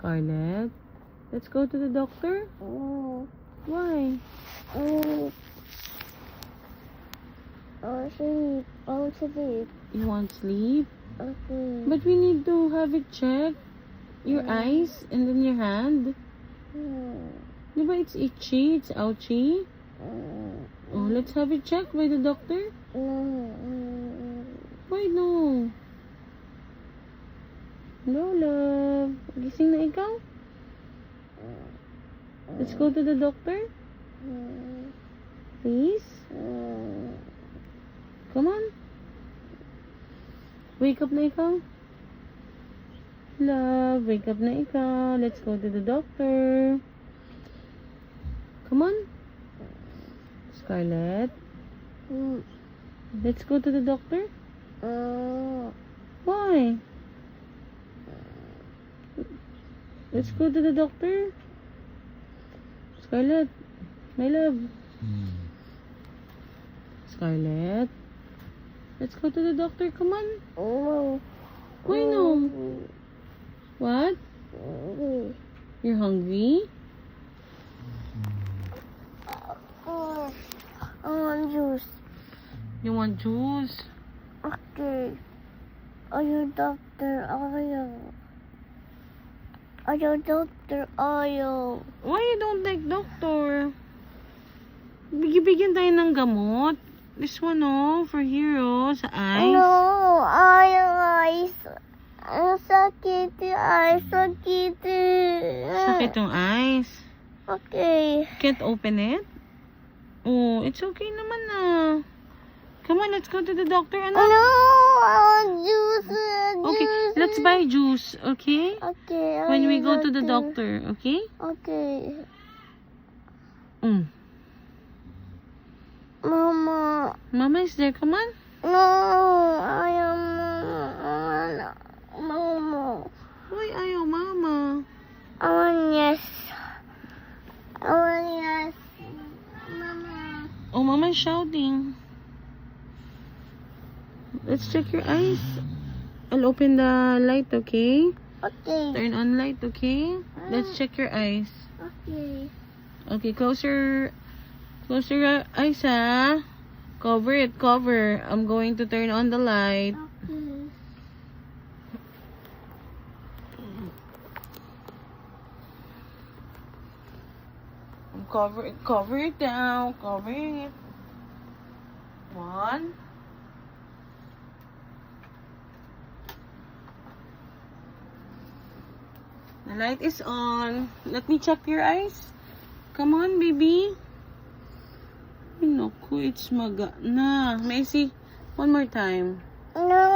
Scarlett, let's go to the doctor. Oh, Why? oh, sleep. Oh, sleep. You want sleep? Okay. But we need to have it checked. Your eyes and then your hand. Diba it's itchy? It's ouchy? Oh, let's have it checked by the doctor. Why no? No, love. Gising na ikaw? Let's go to the doctor. Please? Come on. Wake up na ikaw. Love, wake up na ikaw. Let's go to the doctor. Come on. Scarlett. Let's go to the doctor. Why? Let's go to the doctor. Scarlett, my love. Scarlett. Let's go to the doctor. Come on. Oh. Why no? What? You're hungry? I want juice. You want juice? Okay. Ayaw, doctor. Ayaw. Ayaw, doctor. Ayaw. Why you don't like doctor? Bigyan tayo ng gamot. This one, oh, for here, oh, sa eyes. No, ayaw, eyes. Ang sakit, eyes. Sakit. Sakit yung eyes. Okay. Can't open it? Oh, it's okay naman na. Come on, let's go to the doctor. Ano? No, I want juice. Okay, Juice. let's buy juice, okay? Okay. When we go to the doctor, okay? Okay. Mama. Mama is there, come on. No, I am Mama. Mama. Why ayaw, mama? I want yes. I want yes. Mama. Oh, mama is shouting. Let's check your eyes. I'll open the light, okay? Okay. Turn on light, okay? Let's check your eyes. Okay. Okay, close your eyes, ha? Cover it, cover. I'm going to turn on the light. Okay. Cover it down. Cover it. 1. The light is on. Let me check your eyes. Come on, baby. Ay, naku, it's maga na. May I see? One more time. No,